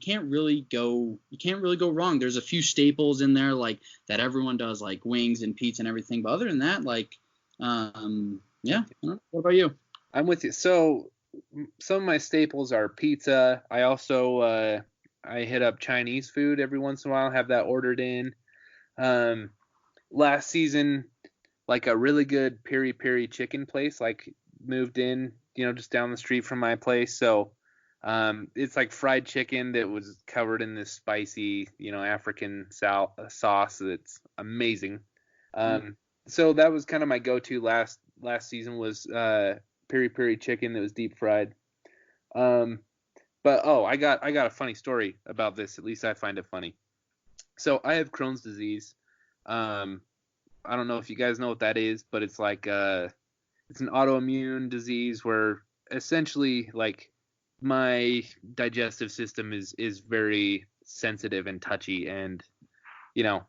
can't really go wrong. There's a few staples in there like that everyone does, like wings and pizza and everything. But other than that, like, yeah. What about you? I'm with you. So some of my staples are pizza. I also I hit up Chinese food every once in a while, have that ordered in. Last season, like a really good peri-peri chicken place, like moved in, just down the street from my place. So it's like fried chicken that was covered in this spicy, African sauce that's amazing. So that was kind of my go-to last season was peri-peri chicken that was deep fried. But I got a funny story about this. At least I find it funny. So I have Crohn's disease. I don't know if you guys know what that is, but it's like it's an autoimmune disease where essentially like my digestive system is very sensitive and touchy, and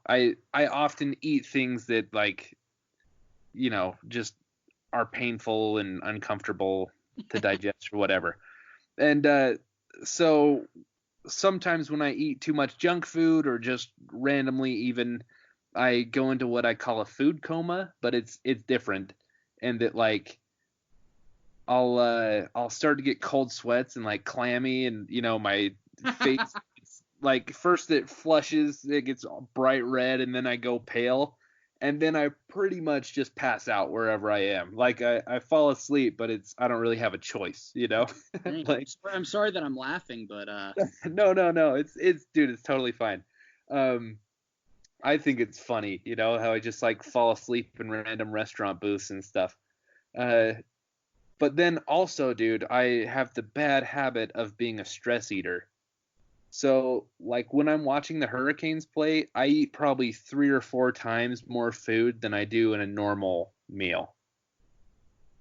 I often eat things that like just are painful and uncomfortable to digest or whatever. And so sometimes when I eat too much junk food or just randomly even, I go into what I call a food coma, but it's different, and that like I'll start to get cold sweats and like clammy, and my face like first it flushes, it gets bright red, and then I go pale, and then I pretty much just pass out wherever I am. Like I fall asleep, but I don't really have a choice, Like, I'm sorry that I'm laughing, but no, it's dude, it's totally fine. I think it's funny, how I just like fall asleep in random restaurant booths and stuff. But then also, dude, I have the bad habit of being a stress eater. So like when I'm watching the Hurricanes play, I eat probably 3 or 4 times more food than I do in a normal meal.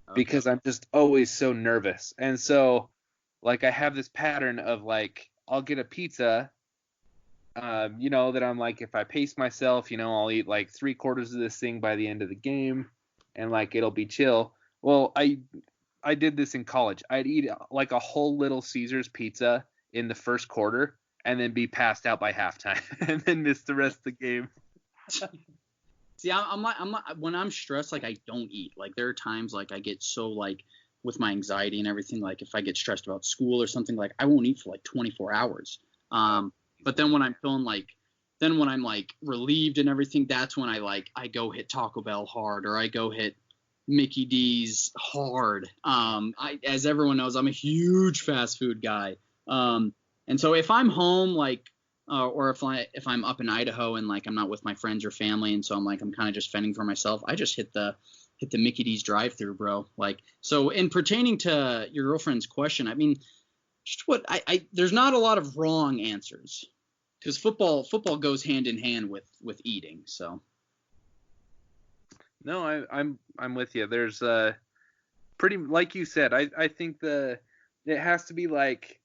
Okay. Because I'm just always so nervous. And so like I have this pattern of like I'll get a pizza, that I'm like, if I pace myself, I'll eat like 3/4 of this thing by the end of the game, and like it'll be chill. Well, I did this in college. I'd eat like a whole Little Caesars pizza in the first quarter, and then be passed out by halftime, and then miss the rest of the game. See, I'm not when I'm stressed, like I don't eat. Like there are times like I get so like with my anxiety and everything, like if I get stressed about school or something, like I won't eat for like 24 hours. But then when I'm feeling like, then when I'm like relieved and everything, that's when I go hit Taco Bell hard, or I go hit Mickey D's hard. As everyone knows, I'm a huge fast food guy. And so if I'm home, like, or if I'm up in Idaho and like I'm not with my friends or family, and so I'm kind of just fending for myself, I just hit the Mickey D's drive-through, bro. Like, so in pertaining to your girlfriend's question, I mean, just what there's not a lot of wrong answers, because football goes hand in hand with eating. So no, I'm with you. There's pretty, like you said, I think it has to be like,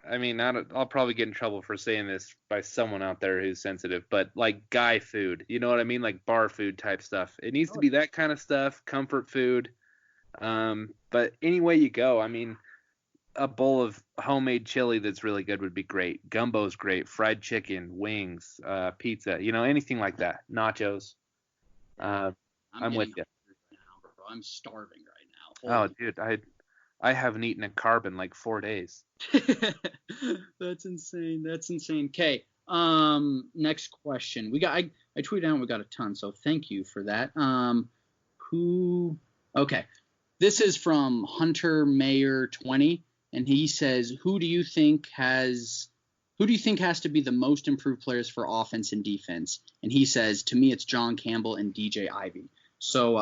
I mean, I'll probably get in trouble for saying this by someone out there who's sensitive, but like guy food, you know what I mean? Like bar food type stuff. It needs to be that kind of stuff, comfort food. But any way you go, I mean, a bowl of homemade chili that's really good would be great. Gumbo's great. Fried chicken, wings, pizza, anything like that. Nachos. I'm with you. Right now, bro. I'm starving right now. Oh, dude, I haven't eaten a carb in like 4 days. That's insane. Okay. Next question. I tweeted out, we got a ton, so thank you for that. Okay. This is from Hunter Mayer 20, and he says, who do you think has to be the most improved players for offense and defense? And he says, to me, it's John Campbell and DJ Ivey. So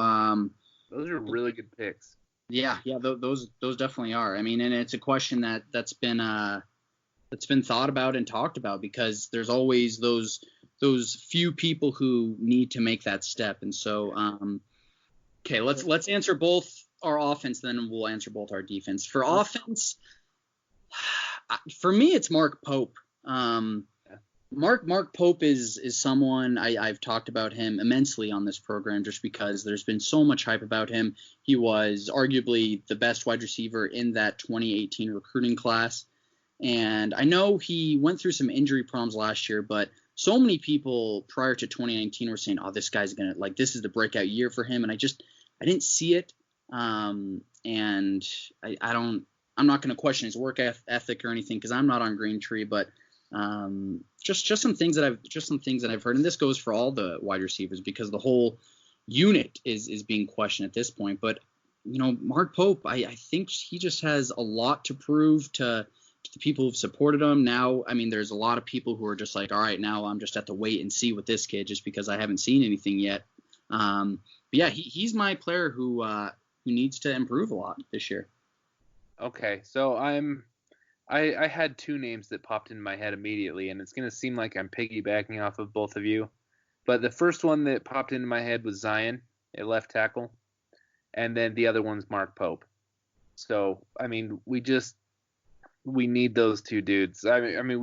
those are really good picks. Yeah, those definitely are. I mean, and it's a question that's been thought about and talked about, because there's always those few people who need to make that step. And so, okay, let's answer both our offense, then we'll answer both our defense. For offense, for me, it's Mark Pope. Mark Pope is someone I've talked about him immensely on this program, just because there's been so much hype about him. He was arguably the best wide receiver in that 2018 recruiting class. And I know he went through some injury problems last year, but so many people prior to 2019 were saying, oh, this guy's going to, like, this is the breakout year for him. And I didn't see it. And I'm not going to question his work ethic or anything because I'm not on Green Tree, but just some things that I've heard, and this goes for all the wide receivers because the whole unit is being questioned at this point. But Mark Pope, I think he just has a lot to prove to the people who've supported him. Now, I mean, there's a lot of people who are just like, all right, now I'm just have to wait and see with this kid just because I haven't seen anything yet. But yeah, he's my player who needs to improve a lot this year. Okay, so I had two names that popped into my head immediately, and it's going to seem like I'm piggybacking off of both of you. But the first one that popped into my head was Zion at left tackle, and then the other one's Mark Pope. So, I mean, we need those two dudes. I mean,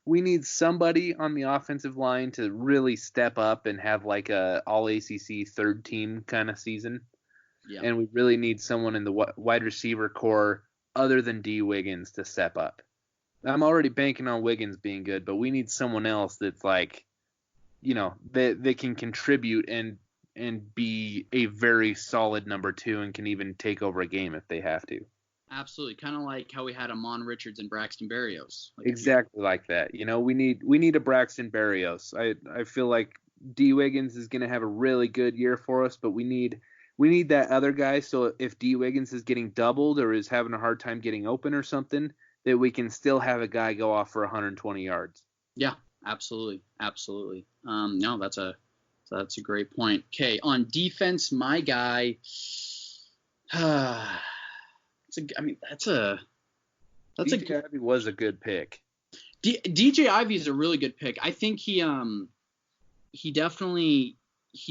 we need somebody on the offensive line to really step up and have like a all ACC third team kind of season. Yeah. And we really need someone in the wide receiver core other than D. Wiggins to step up. I'm already banking on Wiggins being good, but we need someone else that's like, that can contribute and be a very solid number two and can even take over a game if they have to. Absolutely, kind of like how we had Amon Richards and Braxton Berrios. Exactly like that. We need a Braxton Berrios. I feel like D. Wiggins is going to have a really good year for us, but we need that other guy. So if D. Wiggins is getting doubled or is having a hard time getting open or something, that we can still have a guy go off for 120 yards. Yeah, absolutely. No, that's a great point. Okay, on defense, my guy. DJ Ivy was a good pick. DJ Ivy is a really good pick. I think he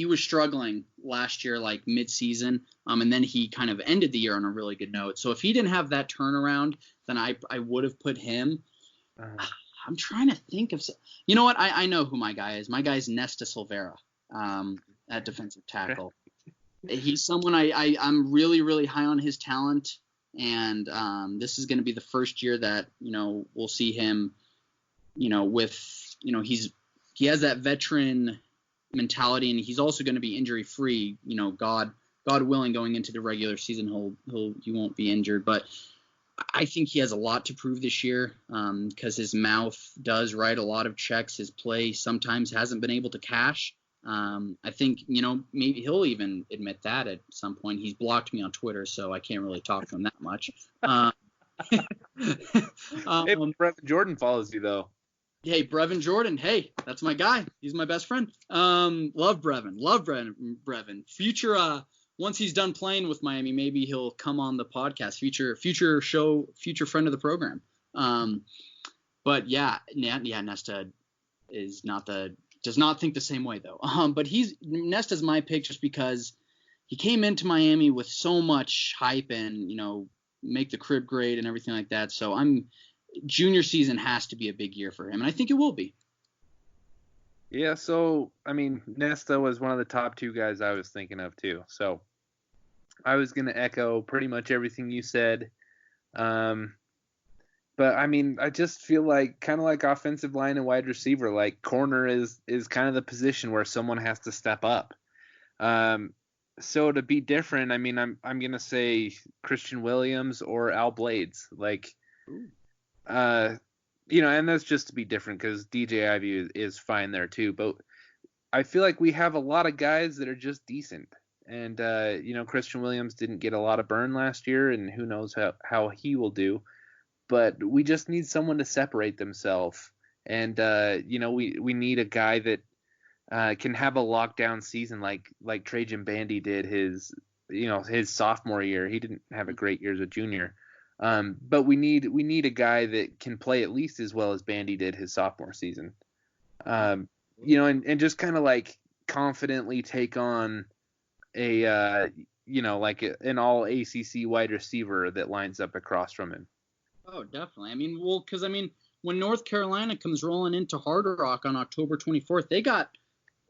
was struggling last year, like mid-season, and then he kind of ended the year on a really good note. So if he didn't have that turnaround, then I would have put him. I'm trying to think of. You know what? I know who my guy is. My guy is Nesta Silvera at defensive tackle. He's someone I'm really, really high on his talent, and this is going to be the first year that we'll see him. He has that veteran mentality, and he's also going to be injury free. God willing, going into the regular season, he won't be injured. But I think he has a lot to prove this year because his mouth does write a lot of checks. His play sometimes hasn't been able to cash. I think maybe he'll even admit that at some point. He's blocked me on Twitter, so I can't really talk to him that much. Hey, Brevin Jordan follows you though. Hey, Brevin Jordan. Hey, that's my guy. He's my best friend. Love Brevin. Future, once he's done playing with Miami, maybe he'll come on the podcast. Future friend of the program. But yeah, Nesta does not think the same way though. But Nesta's my pick just because he came into Miami with so much hype and make the crib grade and everything like that. So junior season has to be a big year for him, and I think it will be. Yeah, so, I mean, Nesta was one of the top two guys I was thinking of, too. So, I was going to echo pretty much everything you said. But, I mean, I just feel like, kind of like offensive line and wide receiver, like corner is kind of the position where someone has to step up. So, to be different, I mean, I'm going to say Christian Williams or Al Blades. Like, and that's just to be different because DJ Ivy is fine there too. But I feel like we have a lot of guys that are just decent. And, Christian Williams didn't get a lot of burn last year, and who knows how he will do. But we just need someone to separate themselves. And, we need a guy that can have a lockdown season like Trajan Bandy did his sophomore year. He didn't have a great year as a junior. But we need a guy that can play at least as well as Bandy did his sophomore season. And just kind of like confidently take on an all ACC wide receiver that lines up across from him. Oh, definitely. I mean, because when North Carolina comes rolling into Hard Rock on October 24th, they got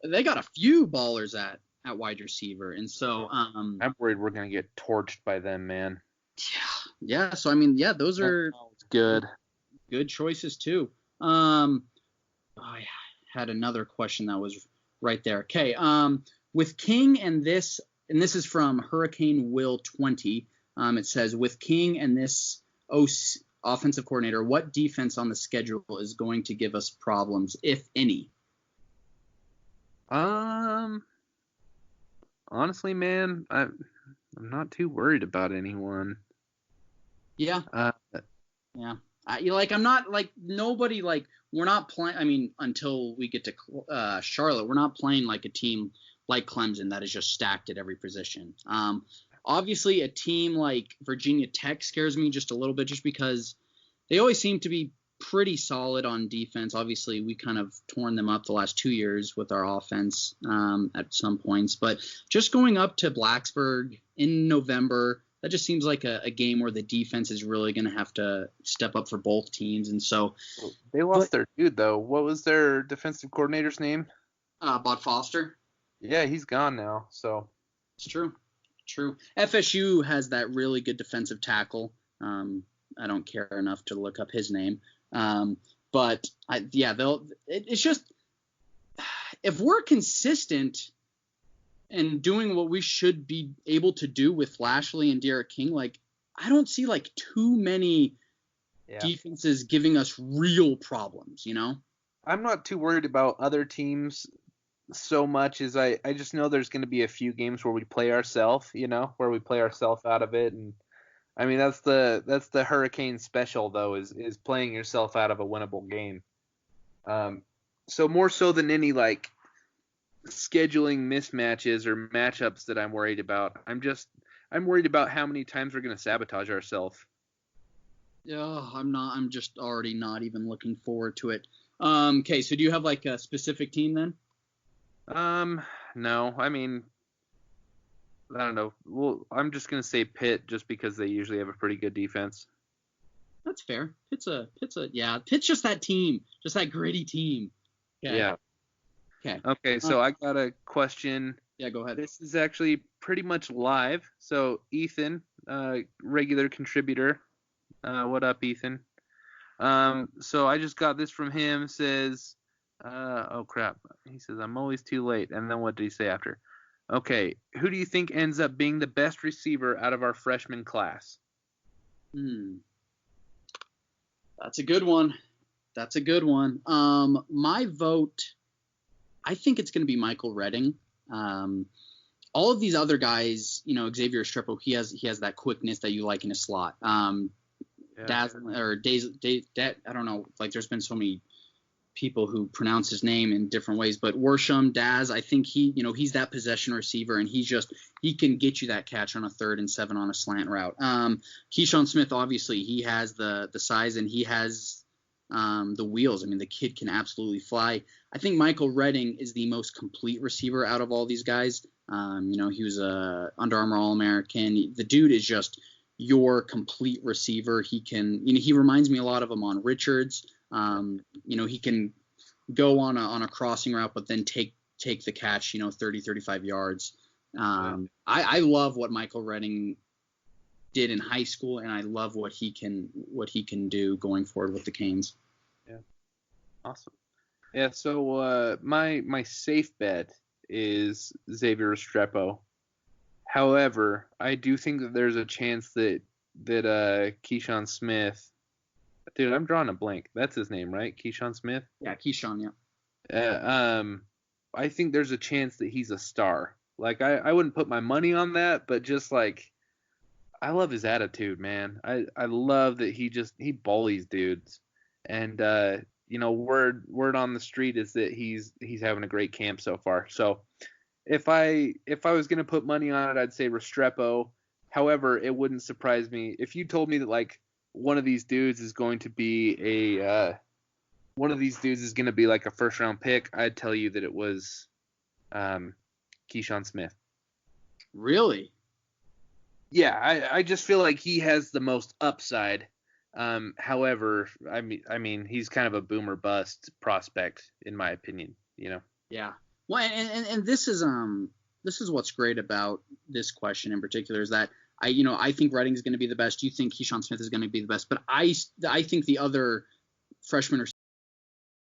a few ballers at wide receiver, and so I'm worried we're gonna get torched by them, man. Yeah. So I mean, yeah, those are. good. Good choices too. I had another question that was right there. Okay. With King and this is from Hurricane Will 20. It says, with King and this offensive coordinator, what defense on the schedule is going to give us problems, if any? Honestly, man, I'm not too worried about anyone. Yeah. Yeah. I'm not like nobody like we're not playing. I mean, until we get to Charlotte, we're not playing like a team like Clemson that is just stacked at every position. Obviously, a team like Virginia Tech scares me just a little bit, just because they always seem to be pretty solid on defense. Obviously, we kind of torn them up the last 2 years with our offense at some points, but just going up to Blacksburg in November, that just seems like a game where the defense is really going to have to step up for both teams. And so they lost their dude, though. What was their defensive coordinator's name? Bob Foster. Yeah, he's gone now. So it's true. FSU has that really good defensive tackle. I don't care enough to look up his name. But it's just, if we're consistent and doing what we should be able to do with Lashley and Derek King, like, I don't see like too many defenses giving us real problems, you know? I'm not too worried about other teams so much as I just know there's going to be a few games where we play ourselves, you know, where we play ourselves out of it. And I mean, that's the Hurricane special, though, is playing yourself out of a winnable game. So more so than any like scheduling mismatches or matchups that I'm worried about. I'm worried about how many times we're going to sabotage ourselves. Yeah, I'm just already not even looking forward to it. Okay, so do you have like a specific team then? No. I mean, I don't know. Well, I'm just going to say Pitt just because they usually have a pretty good defense. That's fair. Pitt's just that team, just that gritty team. Okay. Yeah. Okay, so I got a question. Yeah, go ahead. This is actually pretty much live. So Ethan, regular contributor. What up, Ethan? So I just got this from him. Says, oh crap. He says, I'm always too late. And then what did he say after? Okay, who do you think ends up being the best receiver out of our freshman class? That's a good one. My vote, I think it's going to be Michael Redding. All of these other guys, you know, Xavier Estrepo, he has that quickness that you like in a slot. I don't know, like there's been so many people who pronounce his name in different ways, but Worsham, Daz, I think he's that possession receiver, and he can get you that catch on a 3rd and 7 on a slant route. Keyshawn Smith, obviously, he has the size and he has the wheels. I mean, the kid can absolutely fly. I think Michael Redding is the most complete receiver out of all these guys. He was a Under Armour All-American. The dude is just your complete receiver. He reminds me a lot of Amon Richards. He can go on a crossing route, but then take the catch, 30, 35 yards. I love what Michael Redding did in high school, and I love what he can do going forward with the Canes. Yeah. Awesome. Yeah. So, my safe bet is Xavier Estrepo. However, I do think that there's a chance that Keyshawn Smith. Dude, I'm drawing a blank. That's his name, right? Keyshawn Smith? Yeah, Keyshawn, yeah. I think there's a chance that he's a star. Like, I wouldn't put my money on that, but just, like, I love his attitude, man. I love that he bullies dudes. And, word on the street is that he's having a great camp so far. So, if I was going to put money on it, I'd say Restrepo. However, it wouldn't surprise me if you told me that, like, one of these dudes is going to be like a first round pick. I'd tell you that it was Keyshawn Smith. Really? Yeah, I just feel like he has the most upside. However, I mean he's kind of a boomer bust prospect in my opinion, Yeah. Well, and this is what's great about this question in particular is that I think Redding is going to be the best. You think Keyshawn Smith is going to be the best, but I think the other freshmen